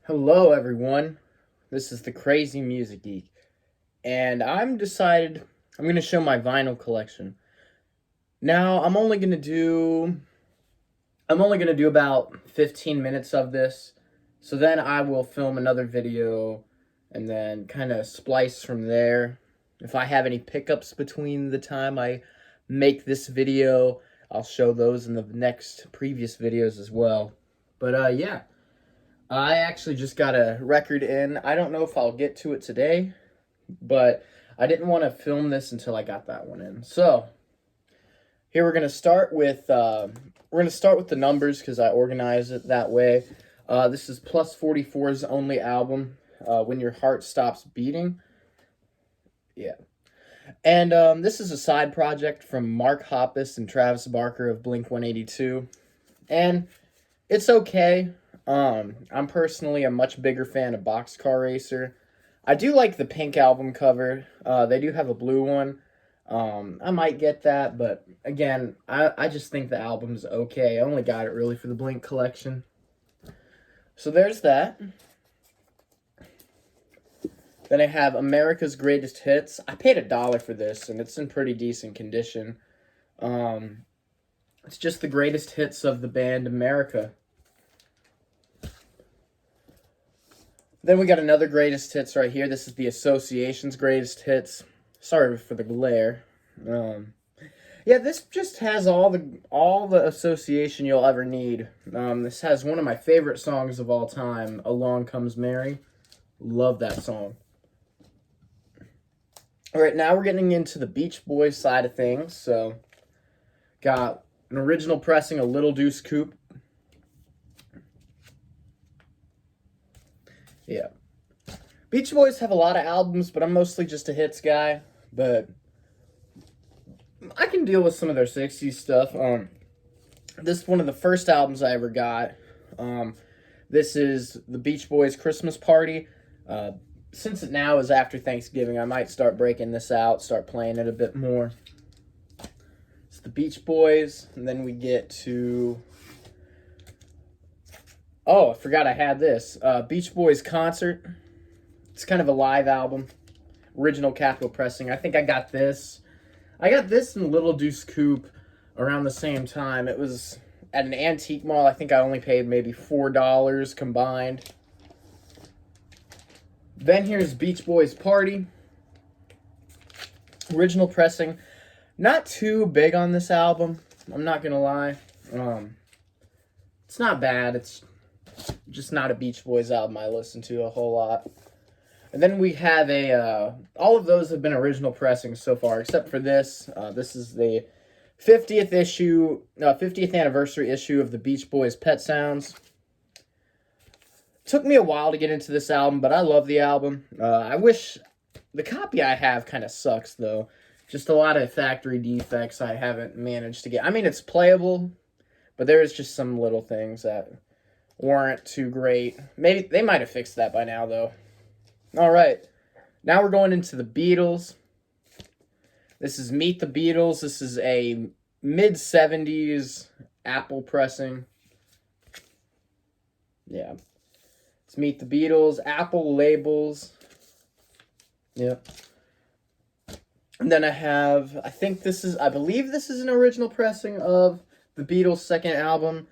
Hello, everyone. This is the Crazy Music Geek, and I'm going to show my vinyl collection. Now, I'm only going to do about 15 minutes of this. So then I will film another video and then kind of splice from there. If I have any pickups between the time I make this video, I'll show those in the next previous videos as well. But yeah. I actually just got a record in. I don't know if I'll get to it today, but I didn't want to film this until I got that one in. So here we're gonna start with the numbers because I organize it that way. This is Plus 44's only album, When Your Heart Stops Beating. Yeah. And this is a side project from Mark Hoppus and Travis Barker of Blink 182. And it's okay. I'm personally a much bigger fan of Boxcar Racer. I do like the pink album cover. They do have a blue one. I might get that, but again, I just think the album's okay. I only got it really for the Blink collection. So there's that. Then I have America's Greatest Hits. I paid $1 for this, and it's in pretty decent condition. It's just the greatest hits of the band America. Then we got another greatest hits right here. This is the Association's greatest hits. Sorry for the glare. Yeah, this just has all the Association you'll ever need. This has one of my favorite songs of all time, Along Comes Mary. Love that song. All right, now we're getting into the Beach Boys side of things. So, got an original pressing of Little Deuce Coupe. Yeah. Beach Boys have a lot of albums, but I'm mostly just a hits guy. But I can deal with some of their 60s stuff. This is one of the first albums I ever got. This is the Beach Boys Christmas Party. Since it now is after Thanksgiving, I might start breaking this out, start playing it a bit more. It's the Beach Boys, and then we get to... Oh, I forgot I had this. Beach Boys Concert. It's kind of a live album. Original Capitol pressing. I think I got this. I got this in Little Deuce Coupe around the same time. It was at an antique mall. I think I only paid maybe $4 combined. Then here's Beach Boys Party. Original pressing. Not too big on this album. I'm not going to lie. It's not bad. It's just not a Beach Boys album I listen to a whole lot. And then we have all of those have been original pressings so far, except for this. This is the 50th anniversary issue of the Beach Boys Pet Sounds. Took me a while to get into this album, but I love the album. I wish the copy I have kind of sucks, though. Just a lot of factory defects I haven't managed to get. I mean, it's playable, but there's just some little things that weren't too great. Maybe they might have fixed that by now, though. All right. Now we're going into the Beatles. This is Meet the Beatles. This is a mid-70s Apple pressing. Yeah. It's Meet the Beatles. Apple labels. Yep. And then I believe this is an original pressing of the Beatles' second album.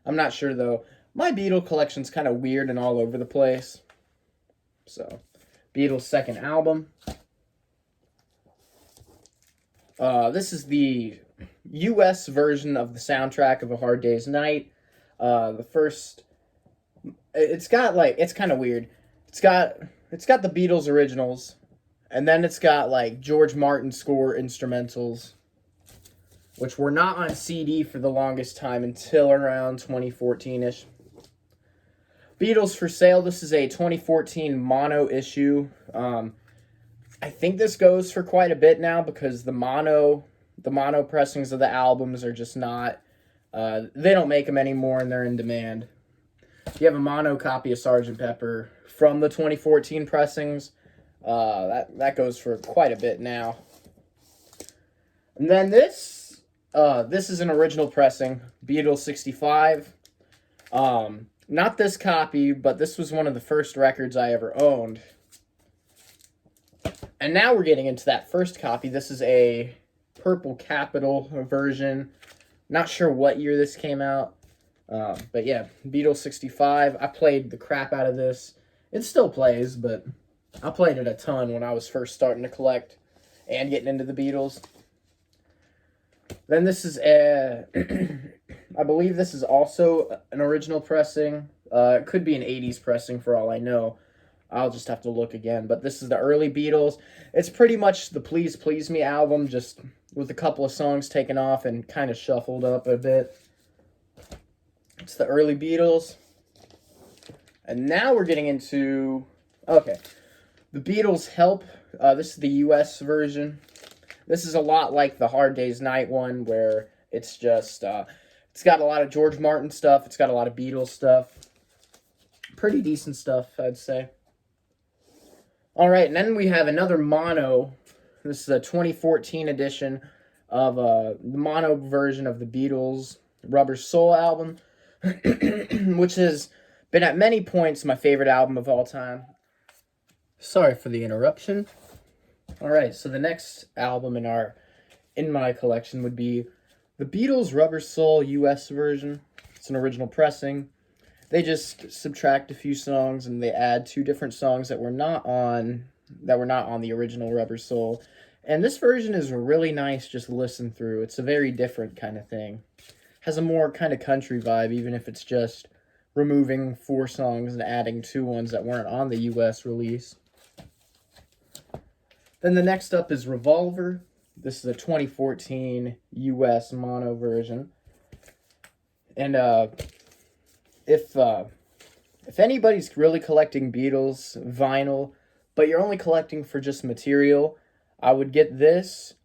I'm not sure, though. My Beatle collection's kind of weird and all over the place. So, Beatles' second album. This is the U.S. version of the soundtrack of A Hard Day's Night. It's kind of weird. It's got the Beatles originals, and then it's got like George Martin score instrumentals, which were not on CD for the longest time until around 2014-ish. Beatles for Sale. This is a 2014 mono issue. I think this goes for quite a bit now because the mono pressings of the albums are just not. They don't make them anymore, and they're in demand. If you have a mono copy of Sgt. Pepper from the 2014 pressings, that goes for quite a bit now. And then this is an original pressing, Beatles 65. Not this copy, but this was one of the first records I ever owned. And now we're getting into that first copy. This is a Purple Capital version. Not sure what year this came out. But yeah, Beatles 65. I played the crap out of this. It still plays, but I played it a ton when I was first starting to collect and getting into the Beatles. Then this is a, I believe this is also an original pressing. It could be an 80s pressing for all I know. I'll just have to look again. But this is the early Beatles. It's pretty much the Please Please Me album, just with a couple of songs taken off and kind of shuffled up a bit. It's the early Beatles. And now we're getting into, okay, the Beatles Help. This is the US version. This is a lot like the Hard Day's Night one, where it's just, it's got a lot of George Martin stuff. It's got a lot of Beatles stuff. Pretty decent stuff, I'd say. All right, and then we have another mono. This is a 2014 edition of the mono version of the Beatles' Rubber Soul album, which has been at many points my favorite album of all time. Sorry for the interruption. All right, so the next album in my collection would be the Beatles' Rubber Soul US version. It's an original pressing. They just subtract a few songs and they add 2 different songs that were not on the original Rubber Soul. And this version is really nice just to listen through. It's a very different kind of thing. Has a more kind of country vibe, even if it's just removing 4 songs and adding 2 ones that weren't on the US release. Then the next up is Revolver. This is a 2014 US mono version. And if anybody's really collecting Beatles vinyl, but you're only collecting for just material, I would get this.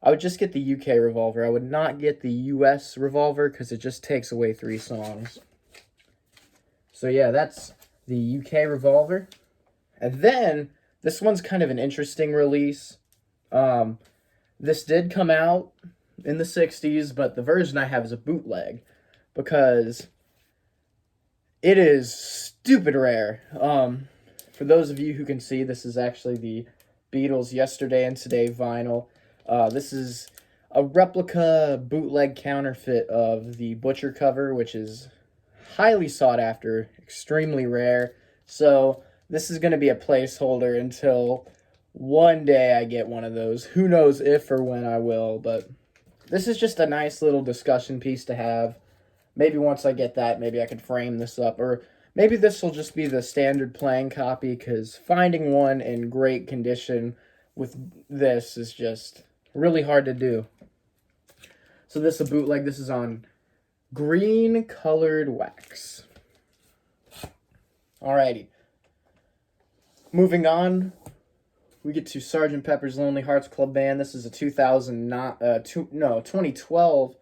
I would just get the UK Revolver. I would not get the US Revolver because it just takes away 3 songs. So yeah, that's the UK Revolver. And then, this one's kind of an interesting release. This did come out in the 60s, but the version I have is a bootleg because it is stupid rare. For those of you who can see, this is actually the Beatles Yesterday and Today vinyl. This is a replica bootleg counterfeit of the Butcher cover, which is highly sought after, extremely rare. So this is going to be a placeholder until one day I get one of those. Who knows if or when I will, but this is just a nice little discussion piece to have. Maybe once I get that, maybe I could frame this up, or maybe this will just be the standard playing copy, because finding one in great condition with this is just really hard to do. So this is a bootleg. This is on green colored wax. Alrighty. Moving on, we get to Sgt. Pepper's Lonely Hearts Club Band. This is a 2012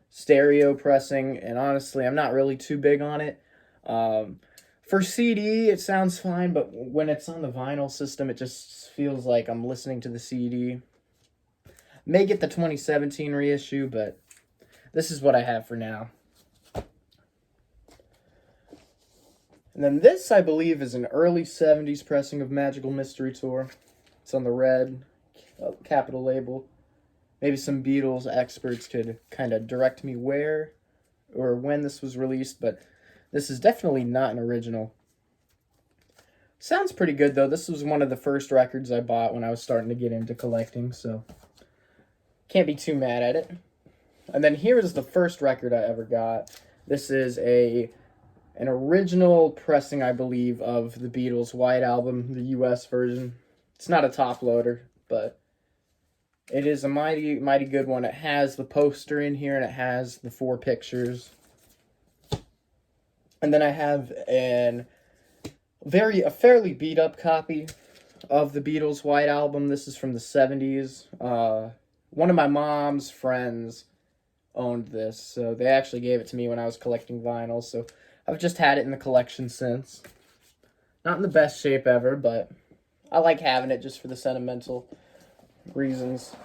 stereo pressing, and honestly, I'm not really too big on it. For CD, it sounds fine, but when it's on the vinyl system, it just feels like I'm listening to the CD. May get the 2017 reissue, but this is what I have for now. And then this, I believe, is an early 70s pressing of Magical Mystery Tour. It's on the red Capitol label. Maybe some Beatles experts could kind of direct me where or when this was released, but this is definitely not an original. Sounds pretty good, though. This was one of the first records I bought when I was starting to get into collecting, so can't be too mad at it. And then here is the first record I ever got. This is an original pressing, I believe, of the Beatles' White Album, the US version. It's not a top loader, but it is a mighty, mighty good one. It has the poster in here, and it has the 4 pictures. And then I have a fairly beat up copy of the Beatles' White Album. This is from the 70s. One of my mom's friends owned this, so they actually gave it to me when I was collecting vinyl, so I've just had it in the collection since. Not in the best shape ever, but I like having it just for the sentimental reasons.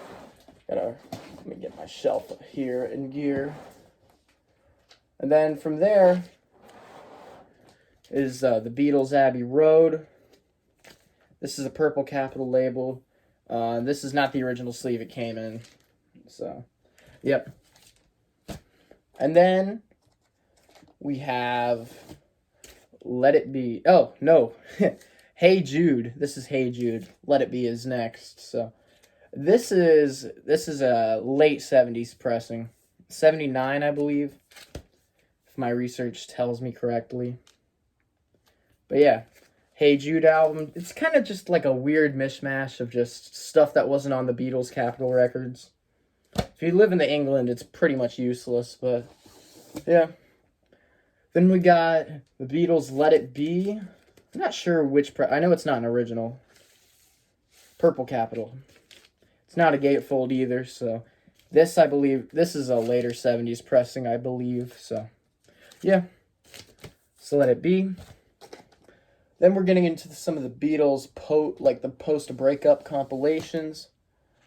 Let me get my shelf up here in gear. And then from there, is the Beatles' Abbey Road. This is a Purple Capitol label. This is not the original sleeve it came in. So, yep. And then we have Let It Be. Oh, no. Hey Jude. This is Hey Jude. Let It Be is next. So, this is a late 70s pressing. 79, I believe, if my research tells me correctly. But yeah, Hey Jude album. It's kind of just like a weird mishmash of just stuff that wasn't on the Beatles' Capitol records. If you live in the England, it's pretty much useless, but yeah. Then we got the Beatles' Let It Be. I'm not sure which I know it's not an original. Purple Capitol. It's not a gatefold either, so this, I believe, this is a later 70s pressing, I believe, so yeah. So Let It Be. Then we're getting into some of the Beatles, like the post-breakup compilations.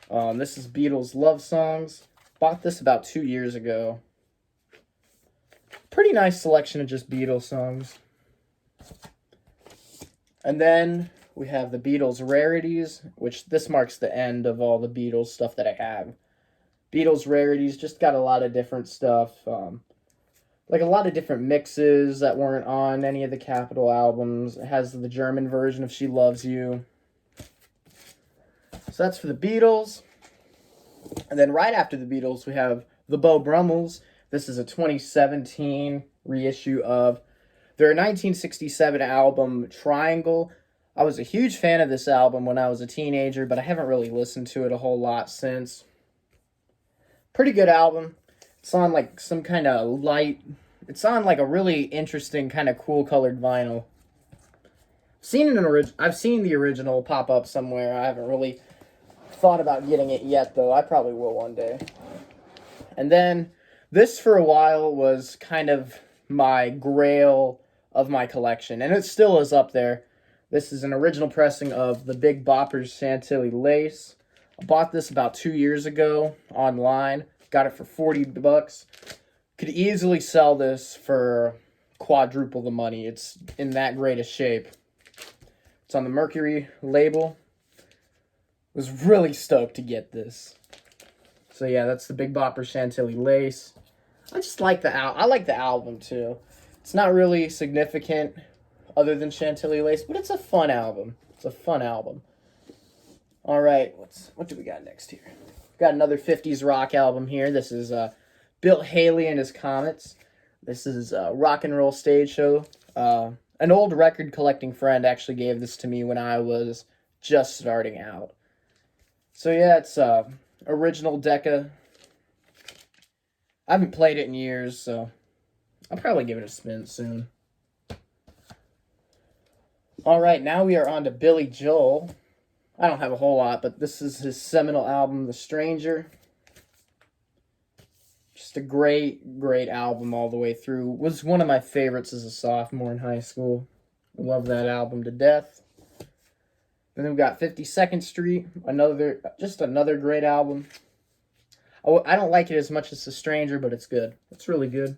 This is Beatles love songs. Bought this about 2 years ago. Pretty nice selection of just Beatles songs. And then we have the Beatles rarities, which this marks the end of all the Beatles stuff that I have. Beatles rarities, just got a lot of different stuff. Like a lot of different mixes that weren't on any of the Capitol albums. It has the German version of She Loves You. So that's for the Beatles. And then right after the Beatles, we have the Beau Brummels. This is a 2017 reissue of their 1967 album, Triangle. I was a huge fan of this album when I was a teenager, but I haven't really listened to it a whole lot since. Pretty good album. It's on like some kind of light. It's on like a really interesting kind of cool colored vinyl. I've seen the original pop up somewhere. I haven't really thought about getting it yet, though. I probably will one day. And then this for a while was kind of my grail of my collection, and it still is up there. This is an original pressing of the Big Bopper's Chantilly Lace. I bought this about 2 years ago online. Got it for $40. Could easily sell this for quadruple the money. It's in that great a shape. It's on the Mercury label. Was really stoked to get this. So yeah, that's the Big Bopper Chantilly Lace. I just like I like the album too. It's not really significant other than Chantilly Lace, but it's a fun album. It's a fun album. All right, what do we got next here? Got another 50s rock album here. This is Bill Haley and His Comets. This is Rock and Roll Stage Show. An old record collecting friend actually gave this to me when I was just starting out. So yeah, it's original Decca. I haven't played it in years, so I'll probably give it a spin soon. All right, now we are on to Billy Joel. I don't have a whole lot, but this is his seminal album, The Stranger. Just a great, great album all the way through. Was one of my favorites as a sophomore in high school. Love that album to death. Then we've got 52nd Street, just another great album. I don't like it as much as The Stranger, but it's good. It's really good.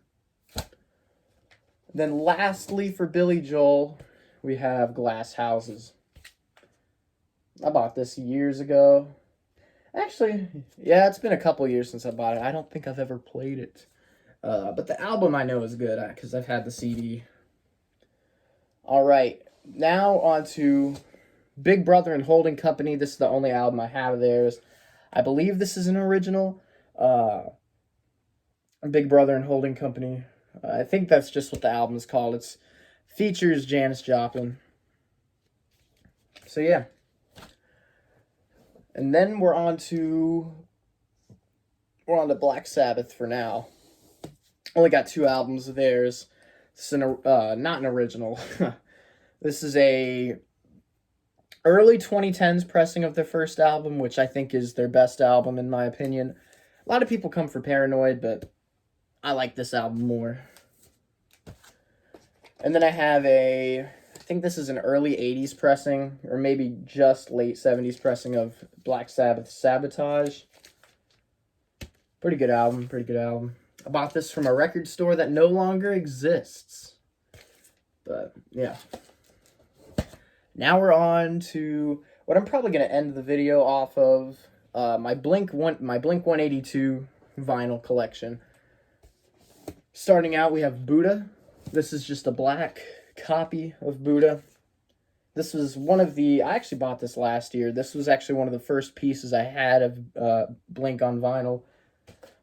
Then lastly for Billy Joel, we have Glass Houses. I bought this years ago. Actually, yeah, it's been a couple years since I bought it. I don't think I've ever played it. But the album I know is good because I've had the CD. All right, now on to Big Brother and Holding Company. This is the only album I have of theirs. I believe this is an original. Big Brother and Holding Company. I think that's just what the album is called. It features Janis Joplin. So yeah. And then we're on to Black Sabbath for now. Only got 2 albums of theirs. This is not an original. This is a early 2010s pressing of their first album, which I think is their best album in my opinion. A lot of people come for Paranoid, but I like this album more. And then I have I think this is an early 80s pressing, or maybe just late 70s pressing of Black Sabbath Sabotage. Pretty good album, pretty good album. I bought this from a record store that no longer exists. But yeah. Now we're on to what I'm probably going to end the video off of, my Blink 182 vinyl collection. Starting out, we have Buddha. This is just a black copy of Buddha. This was one of the, I actually bought this last year. This was actually one of the first pieces I had of Blink on vinyl.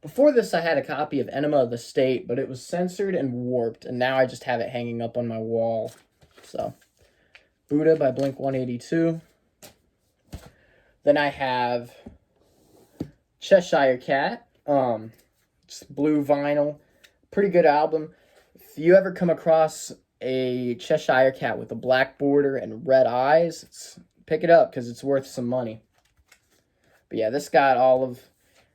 Before this, I had a copy of Enema of the State, but it was censored and warped, and now I just have it hanging up on my wall. So, Buddha by Blink 182. Then I have Cheshire Cat, just blue vinyl. Pretty good album. If you ever come across a Cheshire Cat with a black border and red eyes, pick it up because it's worth some money. But yeah, this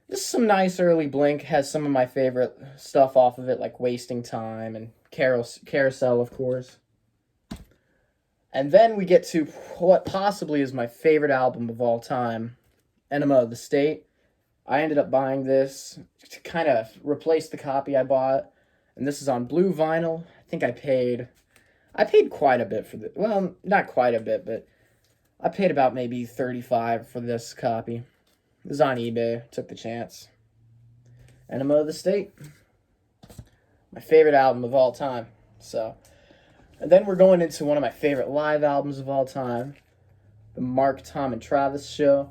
is some nice early Blink. Has some of my favorite stuff off of it, like Wasting Time and Carousel, of course. And then we get to what possibly is my favorite album of all time, Enema of the State. I ended up buying this to kind of replace the copy I bought. And this is on blue vinyl. I think I paid quite a bit for this. Well, not quite a bit, but I paid about maybe $35 for this copy. It was on eBay. Took the chance. Enema of the State. My favorite album of all time. So, and then we're going into one of my favorite live albums of all time, the Mark, Tom, and Travis Show.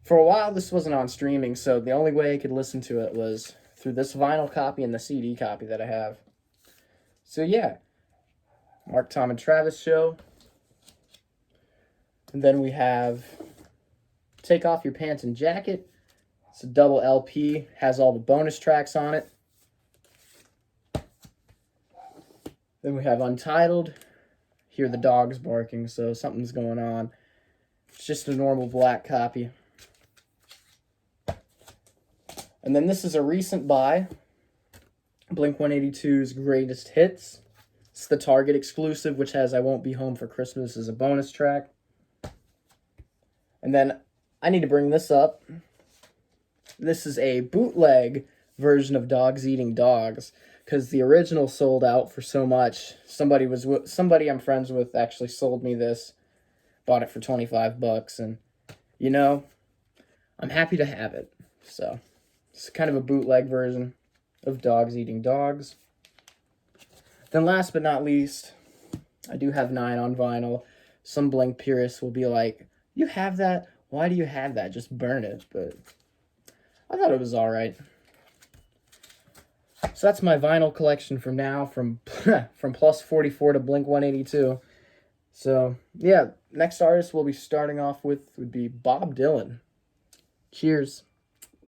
For a while, this wasn't on streaming, so the only way I could listen to it was through this vinyl copy and the CD copy that I have. So yeah, Mark, Tom, and Travis Show. And then we have Take Off Your Pants and Jacket. It's a double LP, has all the bonus tracks on it. Then we have Untitled. Hear the dogs barking, so something's going on. It's just a normal black copy. And then this is a recent buy. Blink 182's Greatest Hits. It's the Target exclusive, which has I Won't Be Home for Christmas as a bonus track. And then I need to bring this up. This is a bootleg version of Dogs Eating Dogs, because the original sold out for so much. Somebody I'm friends with actually sold me this. Bought it for $25, and you know, I'm happy to have it. So, it's kind of a bootleg version of Dogs Eating Dogs. Then last but not least, I do have 9 on vinyl. Some Blink purists will be like, you have that? Why do you have that? Just burn it. But I thought it was alright. So that's my vinyl collection from now, from Plus 44 to Blink 182. So, yeah, next artist we'll be starting off with would be Bob Dylan. Cheers.